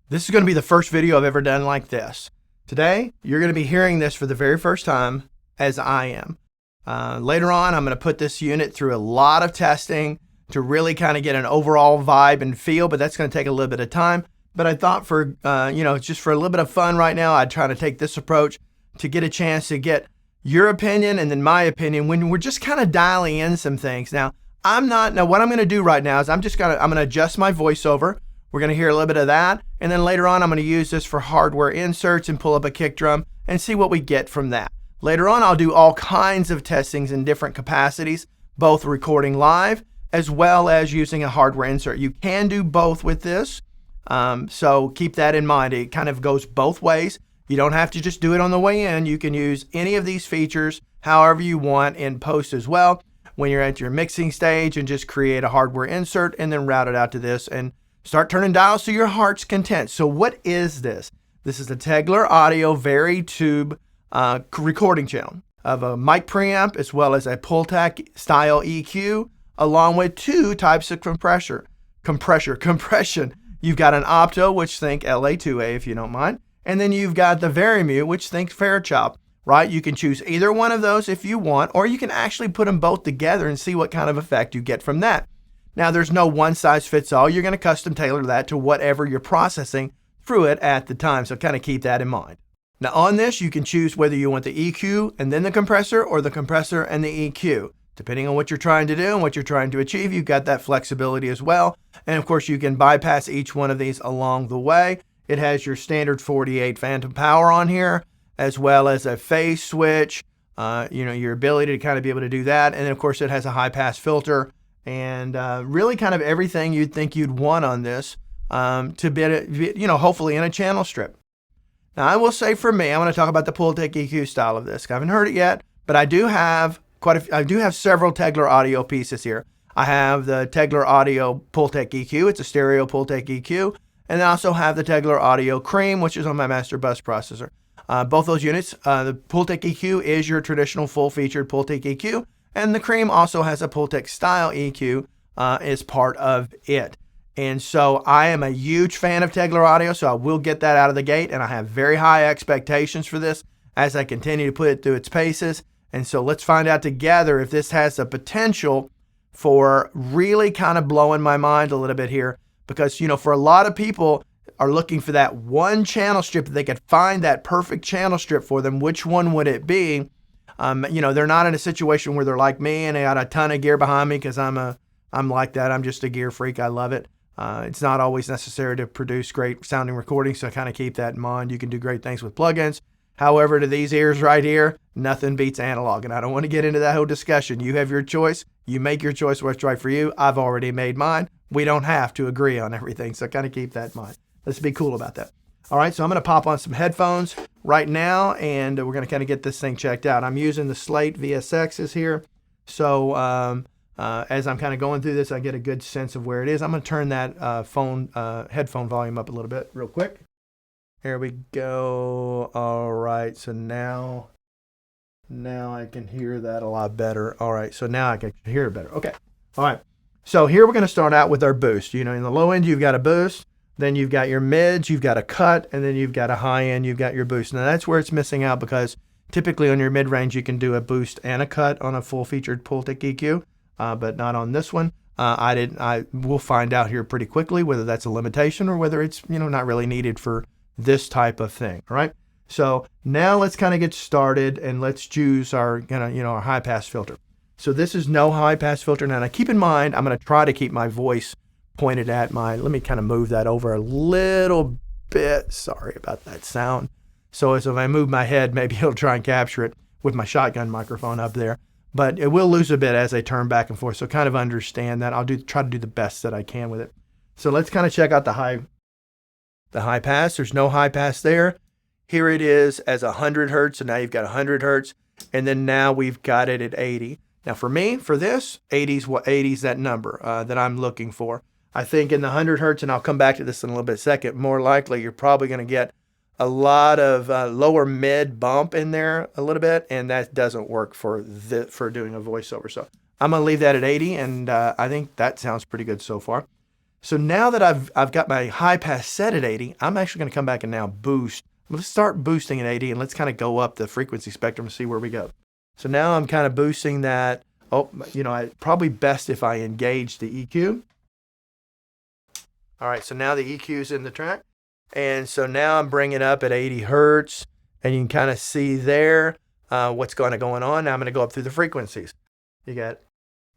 This is going to be the first video I've ever done like this. Today, you're going to be hearing this for the very first time, as I am. Later on, I'm going to put this unit through a lot of testing to really kind of get an overall vibe and feel, but that's going to take a little bit of time. But I thought for, just for a little bit of fun right now, I'd try to take this approach to get a chance to get your opinion and then my opinion when we're just kind of dialing in some things. Now, what I'm going to do right now is I'm going to adjust my voiceover. We're going to hear a little bit of that. And then later on, I'm going to use this for hardware inserts and pull up a kick drum and see what we get from that. Later on, I'll do all kinds of testings in different capacities, both recording live as well as using a hardware insert. You can do both with this. So keep that in mind. It kind of goes both ways. You don't have to just do it on the way in. You can use any of these features however you want in post as well when you're at your mixing stage and just create a hardware insert and then route it out to this and start turning dials to your heart's content. So what is this? This is the Tegeler Audio Vari tube recording channel of a mic preamp as well as a Pultec style EQ along with two types of compression. You've got an Opto, which think LA2A if you don't mind. And then you've got the Vari, which think Fairchop, right? You can choose either one of those if you want, or you can actually put them both together and see what kind of effect you get from that. Now, there's no one size fits all. You're going to custom tailor that to whatever you're processing through it at the time. So kind of keep that in mind. Now on this, you can choose whether you want the EQ and then the compressor or the compressor and the EQ. Depending on what you're trying to do and what you're trying to achieve, you've got that flexibility as well. And of course, you can bypass each one of these along the way. It has your standard 48 phantom power on here, as well as a phase switch, your ability to kind of be able to do that. And then of course, it has a high pass filter and really kind of everything you'd think you'd want on this to be, hopefully in a channel strip. Now, I will say for me, I want to talk about the Pultec EQ style of this. I haven't heard it yet, but I do have several Tegeler audio pieces here. I have the Tegeler Audio Pultec EQ. It's a stereo Pultec EQ. And I also have the Tegeler Audio Cream, which is on my master bus processor. Both those units, the Pultec EQ is your traditional full-featured Pultec EQ, and the Cream also has a Pultec style EQ as part of it. And so I am a huge fan of Tegeler Audio, so I will get that out of the gate, and I have very high expectations for this as I continue to put it through its paces. And so let's find out together if this has the potential for really kind of blowing my mind a little bit here. Because, for a lot of people are looking for that one channel strip, if they could find that perfect channel strip for them, which one would it be? They're not in a situation where they're like me and they got a ton of gear behind me because I'm like that. I'm just a gear freak. I love it. It's not always necessary to produce great sounding recordings, so I kind of keep that in mind. You can do great things with plugins. However, to these ears right here, nothing beats analog, and I don't want to get into that whole discussion. You have your choice. You make your choice what's right for you. I've already made mine. We don't have to agree on everything, so kind of keep that in mind. Let's be cool about that. All right, so I'm going to pop on some headphones right now, and we're going to kind of get this thing checked out. I'm using the Slate VSXs here, so as I'm kind of going through this, I get a good sense of where it is. I'm going to turn that headphone volume up a little bit real quick. Here we go. All right, so now I can hear that a lot better. All right, so now I can hear it better. Okay, all right. So here we're going to start out with our boost. In the low end, you've got a boost. Then you've got your mids, you've got a cut, and then you've got a high end, you've got your boost. Now that's where it's missing out because typically on your mid range, you can do a boost and a cut on a full featured Pultec EQ, but not on this one. We'll find out here pretty quickly whether that's a limitation or whether it's, not really needed for this type of thing. All right. So now let's kind of get started and let's choose our, our high pass filter. So this is no high pass filter. Now keep in mind, I'm going to try to keep my voice pointed at let me kind of move that over a little bit. Sorry about that sound. So as if I move my head, maybe it'll try and capture it with my shotgun microphone up there, but it will lose a bit as I turn back and forth. So kind of understand that. I'll try to do the best that I can with it. So let's kind of check out the high pass. There's no high pass there. Here it is as 100 hertz. So now you've got 100 hertz. And then now we've got it at 80. Now for me, for this, 80's that number that I'm looking for. I think in the 100 hertz, and I'll come back to this in a little bit second, more likely you're probably going to get a lot of lower mid bump in there a little bit, and that doesn't work for doing a voiceover. So I'm going to leave that at 80, and I think that sounds pretty good so far. So now that I've got my high pass set at 80, I'm actually going to come back and now boost. Let's start boosting at 80 and let's kind of go up the frequency spectrum and see where we go. So now I'm kind of boosting that. Oh, probably best if I engage the EQ. All right, so now the EQ is in the track. And so now I'm bringing it up at 80 hertz, and you can kind of see there what's going on. Now I'm going to go up through the frequencies. You got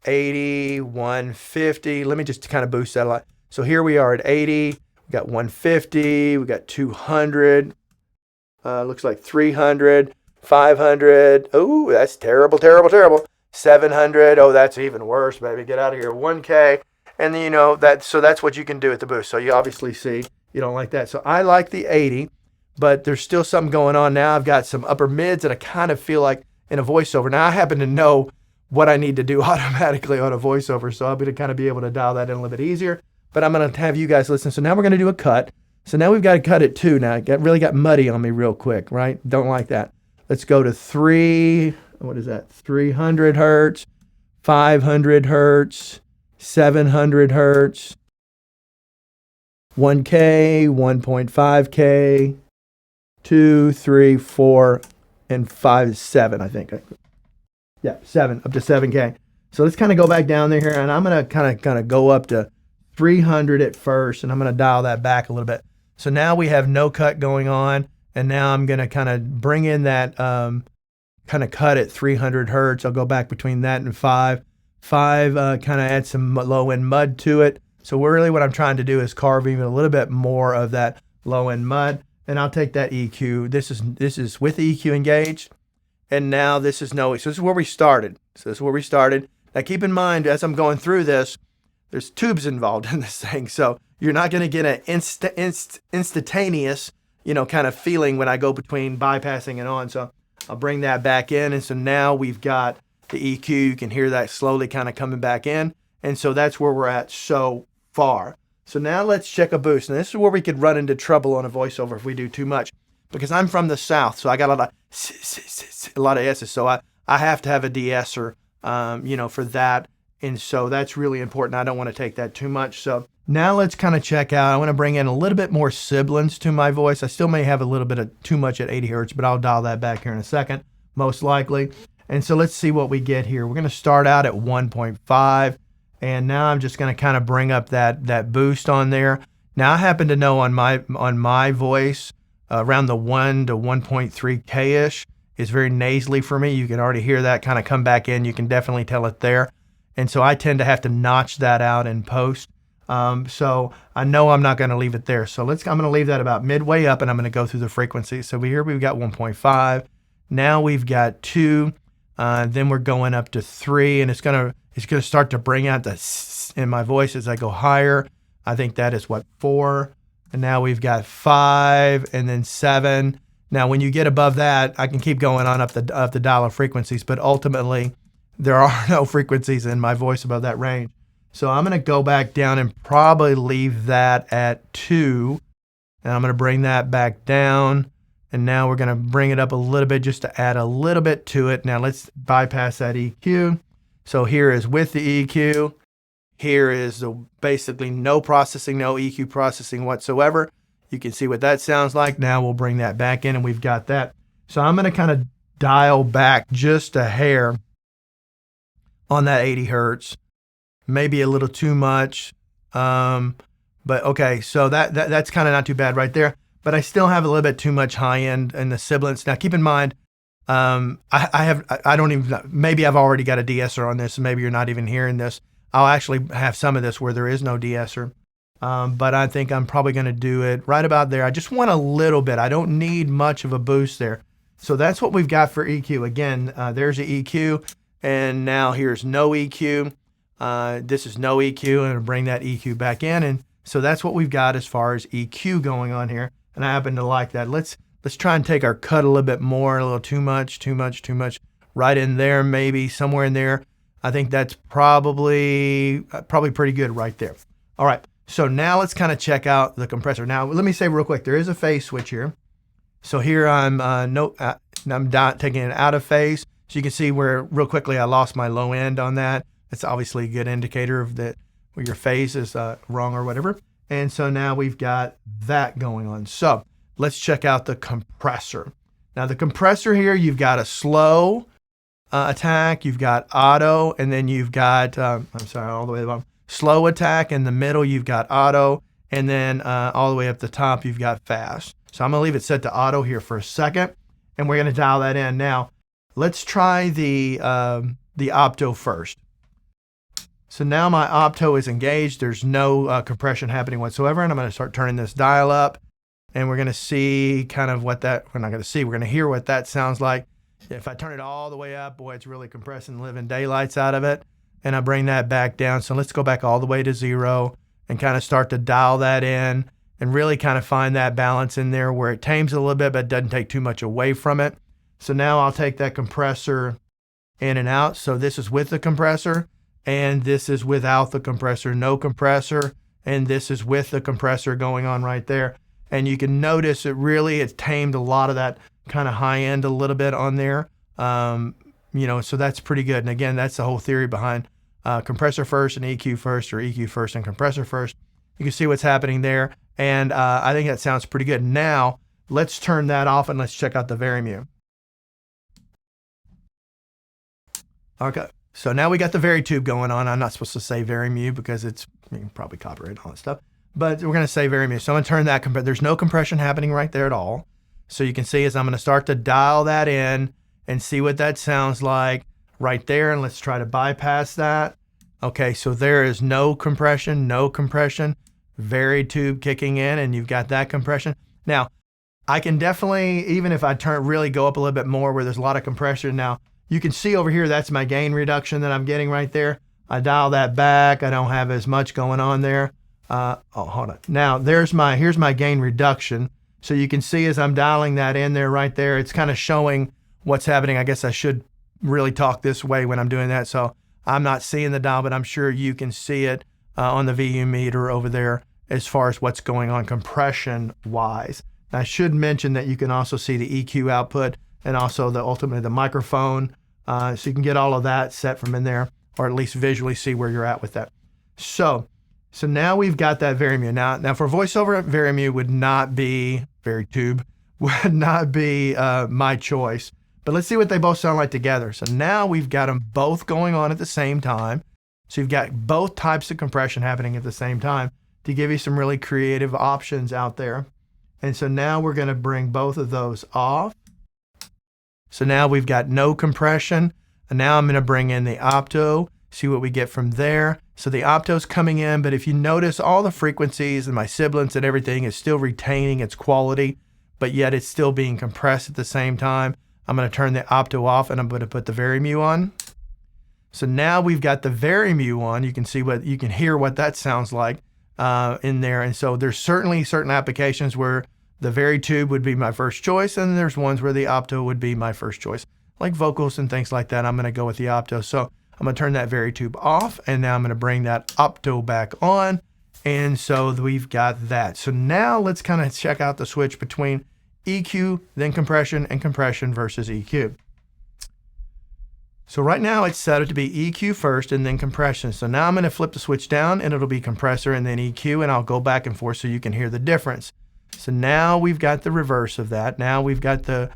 80, 150. Let me just kind of boost that a lot. So here we are at 80. We got 150. We got 200. Looks like 300, 500. Oh, that's terrible, terrible, terrible. 700. Oh, that's even worse, baby. Get out of here. 1K. And then, that's what you can do at the boost. So you obviously see you don't like that. So I like the 80, but there's still something going on now. I've got some upper mids that I kind of feel like in a voiceover. Now I happen to know what I need to do automatically on a voiceover, so I'm going to kind of be able to dial that in a little bit easier. But I'm going to have you guys listen. So now we're going to do a cut. So now we've got to cut it 2 now. It really got muddy on me real quick, right? Don't like that. Let's go to 300 hertz, 500 hertz, 700 hertz, 1K, 1.5K, 2, 3, 4, and 5, 7, I think. Yeah, 7, up to 7K. So let's kind of go back down there here, and I'm going to kind of go up to 300 at first, and I'm going to dial that back a little bit. So now we have no cut going on, and now I'm going to kind of bring in that kind of cut at 300 hertz. I'll go back between that and 5. 5 kind of add some low-end mud to it. So really what I'm trying to do is carve even a little bit more of that low-end mud, and I'll take that EQ. This is with the EQ engaged, and now this is no. So this is where we started. Now keep in mind, as I'm going through this, there's tubes involved in this thing, so you're not going to get an instantaneous, kind of feeling when I go between bypassing and on. So I'll bring that back in, and so now we've got the EQ. You can hear that slowly kind of coming back in, and so that's where we're at so far. So now let's check a boost. And this is where we could run into trouble on a voiceover if we do too much, because I'm from the South, so I got a lot of S's. So I have to have a de-esser, for that. And so that's really important. I don't want to take that too much. So now let's kind of check out. I want to bring in a little bit more sibilance to my voice. I still may have a little bit of too much at 80 hertz, but I'll dial that back here in a second, most likely. And so let's see what we get here. We're going to start out at 1.5. And now I'm just going to kind of bring up that boost on there. Now I happen to know on my voice, around the 1 to 1.3K-ish is very nasally for me. You can already hear that kind of come back in. You can definitely tell it there. And so I tend to have to notch that out in post. So I know I'm not going to leave it there. So I'm going to leave that about midway up, and I'm going to go through the frequencies. So here we've got 1.5. Now we've got 2. Then we're going up to 3, and it's going to start to bring out the s in my voice as I go higher. I think that is 4. And now we've got 5 and then 7. Now, when you get above that, I can keep going on up the dial of frequencies, but ultimately there are no frequencies in my voice above that range. So I'm going to go back down and probably leave that at 2. And I'm going to bring that back down. And now we're going to bring it up a little bit just to add a little bit to it. Now let's bypass that EQ. So here is with the EQ. Here is basically no processing, no EQ processing whatsoever. You can see what that sounds like. Now we'll bring that back in, and we've got that. So I'm going to kind of dial back just a hair on that 80 hertz. Maybe a little too much. But okay, so that's kind of not too bad right there. But I still have a little bit too much high end in the sibilance. Now keep in mind, I don't even, maybe I've already got a de-esser on this, and maybe you're not even hearing this. I'll actually have some of this where there is no de-esser. But I think I'm probably going to do it right about there. I just want a little bit. I don't need much of a boost there. So that's what we've got for EQ. Again, there's the EQ, and now here's no EQ. This is no EQ, and I'll bring that EQ back in. And so that's what we've got as far as EQ going on here. And I happen to like that. Let's try and take our cut a little bit more, a little too much, right in there, maybe somewhere in there. I think that's probably pretty good right there. All right, so now let's kind of check out the compressor. Now, let me say real quick, there is a phase switch here. So here I'm taking it out of phase. So you can see where real quickly I lost my low end on that. That's obviously a good indicator of that or your phase is wrong or whatever. And so now we've got that going on. So let's check out the compressor. Now the compressor here, you've got a slow attack, you've got auto, and then you've got, all the way to the bottom, slow attack. In the middle, you've got auto, and then all the way up the top, you've got fast. So I'm gonna leave it set to auto here for a second, and we're gonna dial that in. Now, let's try the Opto first. So now my Opto is engaged. There's no compression happening whatsoever, and I'm gonna start turning this dial up, and we're gonna see kind of what that, we're not gonna see, we're gonna hear what that sounds like. If I turn it all the way up, boy, it's really compressing the living daylights out of it. And I bring that back down. So let's go back all the way to 0 and kind of start to dial that in and really kind of find that balance in there where it tames a little bit, but doesn't take too much away from it. So now I'll take that compressor in and out. So this is with the compressor, and this is without the compressor, no compressor. And this is with the compressor going on right there. And you can notice it's tamed a lot of that kind of high end a little bit on there. So that's pretty good. And again, that's the whole theory behind compressor first and EQ first, or EQ first and compressor first. You can see what's happening there. And I think that sounds pretty good. Now, let's turn that off and let's check out the Vari. Okay, so now we got the Vari tube going on. I'm not supposed to say Vari because it's probably copyright and all that stuff, but we're going to say Vari. So I'm going to turn that. There's no compression happening right there at all. So you can see as I'm going to start to dial that in and see what that sounds like right there. And let's try to bypass that. Okay, so there is no compression, Vari tube kicking in, and you've got that compression. Now, I can definitely, even if I really go up a little bit more where there's a lot of compression, now you can see over here, that's my gain reduction that I'm getting right there. I dial that back. I don't have as much going on there. Hold on. Now, here's my gain reduction. So you can see as I'm dialing that in there right there, it's kind of showing what's happening. I guess I should really talk this way when I'm doing that. So I'm not seeing the dial, but I'm sure you can see it on the VU meter over there as far as what's going on compression wise. I should mention that you can also see the EQ output and also ultimately the microphone. So you can get all of that set from in there, or at least visually see where you're at with that. So now we've got that Vari. Now for voiceover, Vari tube would not be my choice. But let's see what they both sound like together. So now we've got them both going on at the same time. So you've got both types of compression happening at the same time to give you some really creative options out there. And so now we're going to bring both of those off. So now we've got no compression. And now I'm going to bring in the Opto, see what we get from there. So the Opto's coming in, but if you notice, all the frequencies and my sibilants and everything is still retaining its quality, but yet it's still being compressed at the same time. I'm going to turn the Opto off, and I'm going to put the Vari on. So now we've got the Vari on. You can hear what that sounds like in there. And so there's certainly certain applications where the Vari tube would be my first choice, and there's ones where the Opto would be my first choice, like vocals and things like that. I'm going to go with the Opto. So I'm going to turn that Vari tube off, and now I'm going to bring that Opto back on. And so we've got that. So now let's kind of check out the switch between EQ, then compression, and compression versus EQ. So right now it's set to be EQ first and then compression. So now I'm going to flip the switch down, and it'll be compressor and then EQ, and I'll go back and forth so you can hear the difference. So now we've got the reverse of that. Now we've got the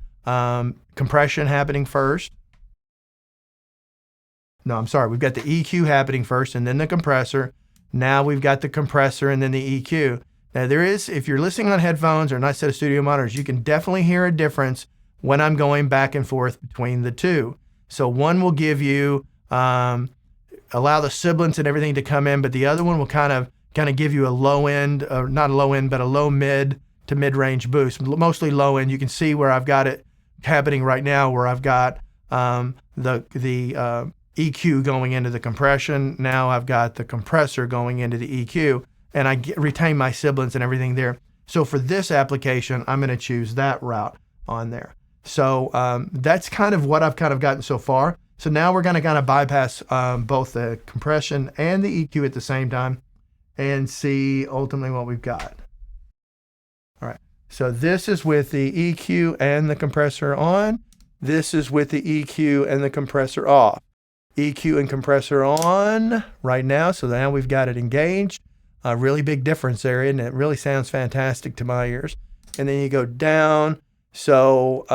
compression happening first. No, I'm sorry. We've got the EQ happening first and then the compressor. Now we've got the compressor and then the EQ. Now if you're listening on headphones or a nice set of studio monitors, you can definitely hear a difference when I'm going back and forth between the two. So one will give you, allow the sibilants and everything to come in, but the other one will kind of give you a low end, not a low end, but a low mid to mid-range boost, mostly low end. You can see where I've got it happening right now, where I've got the EQ going into the compression. Now I've got the compressor going into the EQ, and I retain my sibilants and everything there. So for this application, I'm going to choose that route on there. So that's kind of what I've gotten so far. So now we're going to kind of bypass both the compression and the EQ at the same time and see ultimately what we've got. All right. So this is with the EQ and the compressor on. This is with the EQ and the compressor off. EQ and compressor on right now. So now we've got it engaged. A really big difference there, isn't it? It really sounds fantastic to my ears. And then you go down. So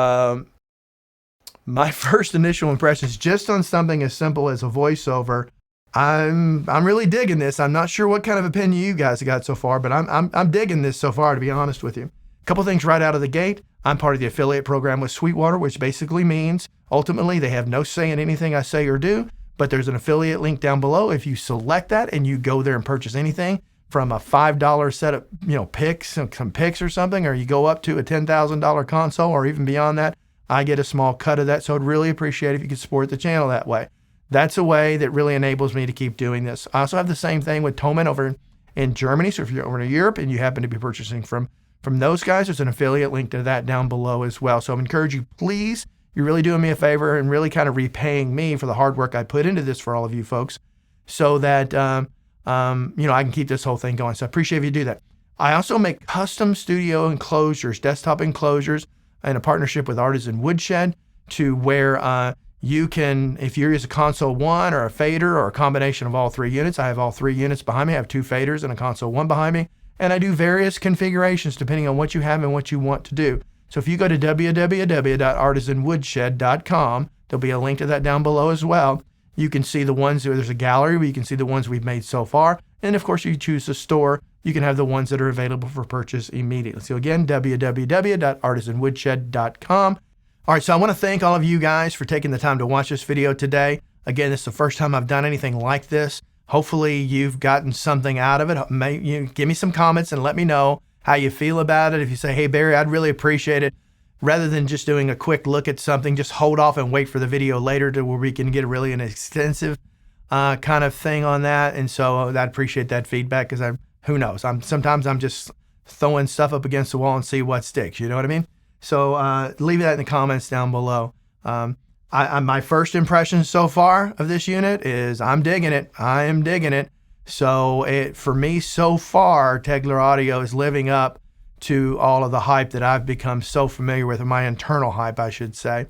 my first initial impressions, just on something as simple as a voiceover, I'm really digging this. I'm not sure what kind of opinion you guys have got so far, but I'm digging this so far, to be honest with you. A couple things right out of the gate. I'm part of the affiliate program with Sweetwater, which basically means ultimately they have no say in anything I say or do, but there's an affiliate link down below. If you select that and you go there and purchase anything from a $5 set of picks, some picks or something, or you go up to a $10,000 console or even beyond that, I get a small cut of that. So I'd really appreciate it if you could support the channel that way. That's a way that really enables me to keep doing this. I also have the same thing with Thomann over in Germany. So if you're over in Europe and you happen to be purchasing from those guys, there's an affiliate link to that down below as well. So I encourage you, please, you're really doing me a favor and really kind of repaying me for the hard work I put into this for all of you folks, so that I can keep this whole thing going. So I appreciate if you do that. I also make custom studio enclosures, desktop enclosures, in a partnership with Artisan Woodshed, to where you can, if you use a console 1 or a fader or a combination of all 3 units, I have all 3 units behind me. I have 2 faders and a console 1 behind me. And I do various configurations depending on what you have and what you want to do. So if you go to www.artisanwoodshed.com, there'll be a link to that down below as well. You can see the ones, there's a gallery where you can see the ones we've made so far. And of course, you choose the store, you can have the ones that are available for purchase immediately. So again, www.artisanwoodshed.com. All right, so I want to thank all of you guys for taking the time to watch this video today. Again, this is the first time I've done anything like this. Hopefully you've gotten something out of it. Give me some comments and let me know how you feel about it. If you say, hey, Barry, I'd really appreciate it. Rather than just doing a quick look at something, just hold off and wait for the video later to where we can get really an extensive kind of thing on that. And so I'd appreciate that feedback, because who knows? Sometimes I'm just throwing stuff up against the wall and see what sticks. You know what I mean? So leave that in the comments down below. My first impression so far of this unit is I'm digging it. I am digging it. So for me so far, Tegeler Audio is living up to all of the hype that I've become so familiar with, or my internal hype, I should say.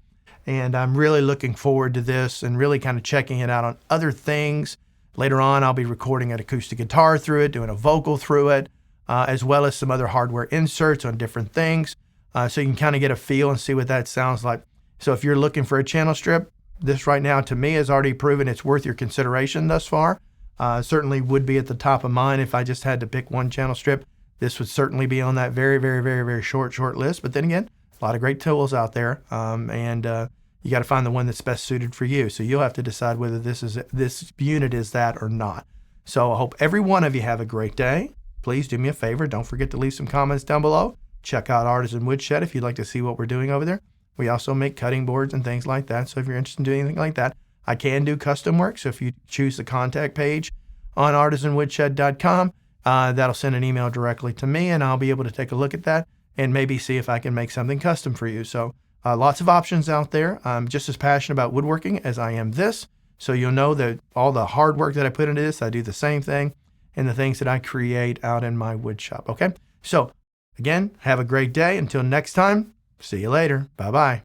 And I'm really looking forward to this and really kind of checking it out on other things. Later on, I'll be recording an acoustic guitar through it, doing a vocal through it, as well as some other hardware inserts on different things. So you can kind of get a feel and see what that sounds like. So if you're looking for a channel strip, this right now to me has already proven it's worth your consideration thus far. Certainly would be at the top of mine if I just had to pick one channel strip. This would certainly be on that very, very, very, very short list. But then again, a lot of great tools out there, and you got to find the one that's best suited for you. So you'll have to decide whether this unit is that or not. So I hope every one of you have a great day. Please do me a favor. Don't forget to leave some comments down below. Check out Artisan Woodshed if you'd like to see what we're doing over there. We also make cutting boards and things like that. So if you're interested in doing anything like that, I can do custom work. So if you choose the contact page on artisanwoodshed.com, that'll send an email directly to me, and I'll be able to take a look at that and maybe see if I can make something custom for you. So lots of options out there. I'm just as passionate about woodworking as I am this. So you'll know that all the hard work that I put into this, I do the same thing in the things that I create out in my wood shop. Okay. So again, have a great day. Until next time, see you later. Bye-bye.